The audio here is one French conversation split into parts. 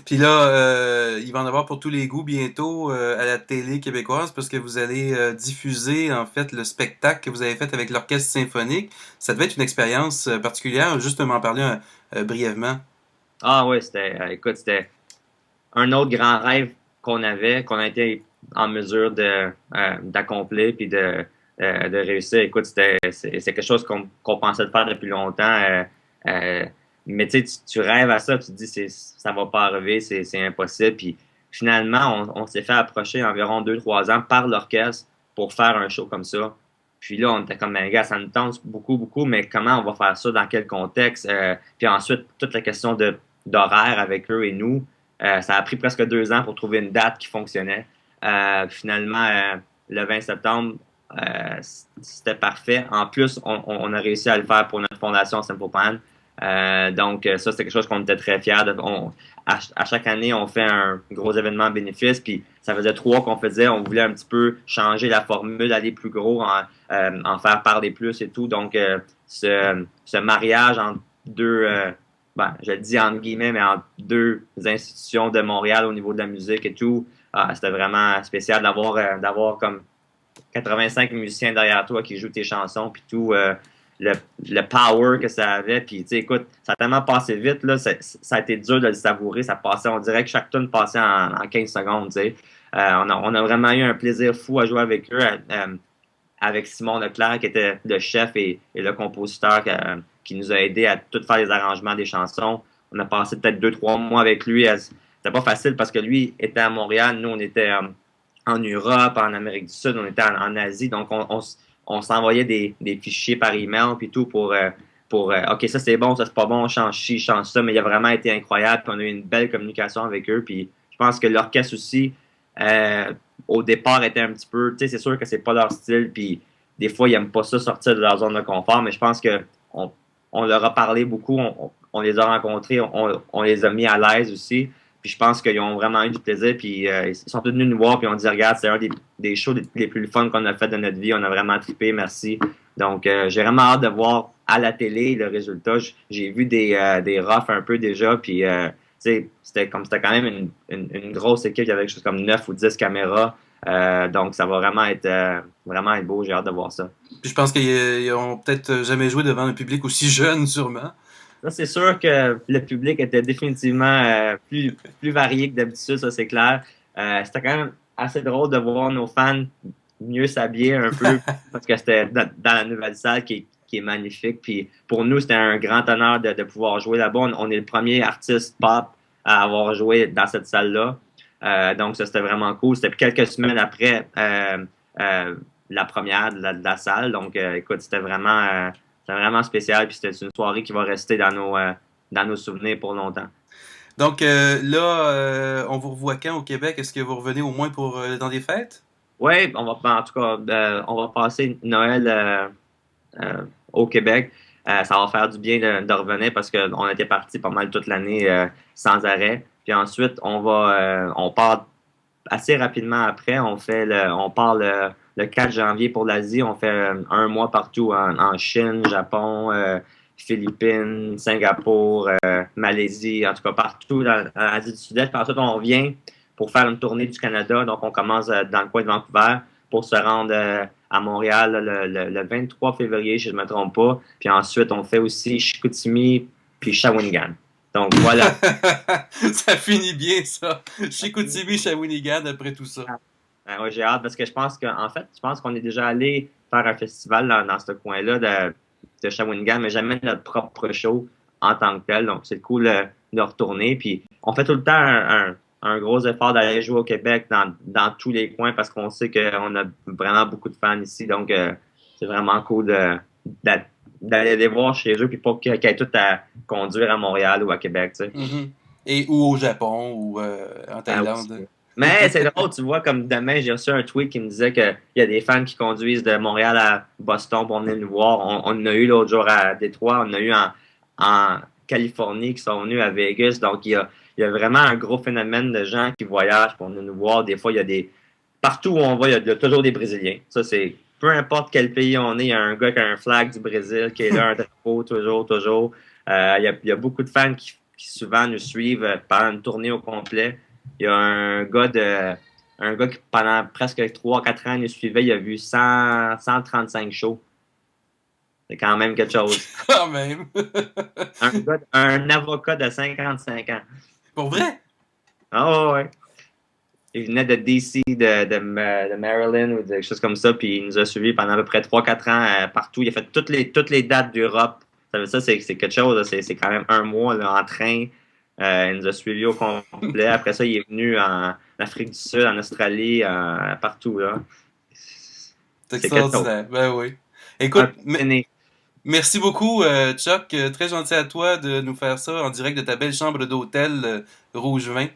Puis là, il va en avoir pour tous les goûts bientôt à la télé québécoise parce que vous allez diffuser en fait le spectacle que vous avez fait avec l'orchestre symphonique. Ça devait être une expérience particulière. Juste m'en parler brièvement. Ah ouais, écoute, c'était un autre grand rêve qu'on a été en mesure d'accomplir puis de réussir. Écoute, c'est quelque chose qu'on pensait de faire depuis longtemps. Euh, mais tu sais, tu rêves à ça, tu te dis ça va pas arriver, c'est impossible. Puis finalement, on s'est fait approcher environ 2, 3 ans par l'orchestre pour faire un show comme ça. Puis là, on était comme, ben, gars, ça nous tente beaucoup, beaucoup, mais comment on va faire ça, dans quel contexte? Puis ensuite, toute la question d'horaire avec eux et nous. Ça a pris presque 2 ans pour trouver une date qui fonctionnait. Finalement, le 20 septembre, c'était parfait. En plus, on a réussi à le faire pour notre fondation Simple Plan. Donc, ça, c'est quelque chose qu'on était très fiers de. À chaque année, on fait un gros événement bénéfice, puis ça faisait 3 qu'on faisait. On voulait un petit peu changer la formule, aller plus gros, en faire parler plus et tout. Donc, ce mariage entre deux, ben, je le dis entre guillemets, mais entre deux institutions de Montréal au niveau de la musique et tout, c'était vraiment spécial d'avoir comme 85 musiciens derrière toi qui jouent tes chansons, puis tout, le, le power que ça avait. Puis, tu sais, écoute, ça a tellement passé vite, là, ça a été dur de le savourer. Ça passait, on dirait que chaque tune passait en 15 secondes, tu sais. On a vraiment eu un plaisir fou à jouer avec eux, avec Simon Leclerc, qui était le chef et le compositeur qui nous a aidé à tout faire les arrangements des chansons. On a passé peut-être 2, 3 mois avec lui. C'était pas facile parce que lui était à Montréal, nous on était en Europe, en Amérique du Sud, on était en Asie, donc on s'envoyait des fichiers par email puis tout pour OK, ça c'est bon, ça c'est pas bon, on change ci, change ça, mais il a vraiment été incroyable, puis on a eu une belle communication avec eux, puis je pense que l'orchestre aussi, euh, au départ, était un petit peu, tu sais, c'est sûr que c'est pas leur style, puis des fois, ils aiment pas ça sortir de leur zone de confort, mais je pense que on leur a parlé beaucoup, on les a rencontrés, on les a mis à l'aise aussi. Puis je pense qu'ils ont vraiment eu du plaisir. Puis ils sont tous venus nous voir. Puis on dit, regarde, c'est un des shows les plus fun qu'on a fait de notre vie. On a vraiment trippé, merci. Donc j'ai vraiment hâte de voir à la télé le résultat. J'ai vu des roughs un peu déjà. Puis c'était quand même une grosse équipe. Il y avait quelque chose comme 9 ou 10 caméras. Donc ça va vraiment être beau. J'ai hâte de voir ça. Puis je pense qu'ils ont peut-être jamais joué devant un public aussi jeune, sûrement. Là, c'est sûr que le public était définitivement plus varié que d'habitude, ça c'est clair. C'était quand même assez drôle de voir nos fans mieux s'habiller un peu parce que c'était dans la nouvelle salle qui est magnifique. Puis pour nous, c'était un grand honneur de pouvoir jouer là-bas. On est le premier artiste pop à avoir joué dans cette salle-là. Donc ça, c'était vraiment cool. C'était quelques semaines après la première de la salle. Donc écoute, c'était vraiment spécial, puis c'était une soirée qui va rester dans nos souvenirs pour longtemps. Donc là, on vous revoit quand au Québec? Est-ce que vous revenez au moins pour le temps des fêtes? Oui, en tout cas, on va passer Noël au Québec. Ça va faire du bien de revenir parce qu'on était parti pas mal toute l'année sans arrêt. Puis ensuite, on part assez rapidement après. On part le 4 janvier pour l'Asie. On fait un mois partout en Chine, Japon, Philippines, Singapour, Malaisie, en tout cas partout dans l'Asie du Sud-Est. Puis ensuite, on revient pour faire une tournée du Canada. Donc, on commence dans le coin de Vancouver pour se rendre à Montréal le 23 février, si je ne me trompe pas. Puis ensuite, on fait aussi Chicoutimi puis Shawinigan. Donc, voilà. Ça finit bien, ça. Chicoutimi, Shawinigan, après tout ça. Ouais, j'ai hâte parce que en fait, je pense qu'on est déjà allé faire un festival dans ce coin-là de Shawinigan, mais jamais notre propre show en tant que tel. Donc, c'est cool de retourner. Puis, on fait tout le temps un gros effort d'aller jouer au Québec dans tous les coins parce qu'on sait qu'on a vraiment beaucoup de fans ici. Donc, c'est vraiment cool d'a- d'aller les voir chez eux puis pas qu'ils aient tout à conduire à Montréal ou à Québec, tu sais. Mhm. Et ou au Japon ou en Ah, aussi. Thaïlande. Mais c'est drôle, tu vois, comme demain, j'ai reçu un tweet qui me disait qu'il y a des fans qui conduisent de Montréal à Boston pour venir nous voir. On en a eu l'autre jour à Détroit, on en a eu en Californie qui sont venus à Vegas. Donc, il y a vraiment un gros phénomène de gens qui voyagent pour venir nous voir. Des fois, il y a des. Partout où on va, il y a toujours des Brésiliens. Ça, c'est. Peu importe quel pays on est, il y a un gars qui a un flag du Brésil qui est là, un drapeau, toujours, toujours. Il y a beaucoup de fans qui souvent nous suivent pendant une tournée au complet. Il y a un gars qui, pendant presque 3 4 ans, nous suivait. Il a vu 135 shows. C'est quand même quelque chose. Quand même. Un avocat de 55 ans. Pour vrai? Ah ouais. Il venait de DC, de Maryland ou des choses comme ça, puis il nous a suivis pendant à peu près 3 4 ans partout. Il a fait toutes les dates d'Europe. Ça c'est quelque chose, là. C'est quand même un mois là, en train. Il nous a suivis au complet. Après ça, il est venu en Afrique du Sud, en Australie, partout. Là. C'est C'est quelque chose. extraordinaire. Ben oui. Un Écoute, passionné. merci beaucoup, Chuck. Très gentil à toi de nous faire ça en direct de ta belle chambre d'hôtel rouge vin.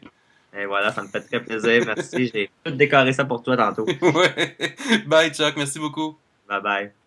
Et voilà, ça me fait très plaisir. Merci. J'ai tout décoré ça pour toi tantôt. Ouais. Bye, Chuck. Merci beaucoup. Bye bye.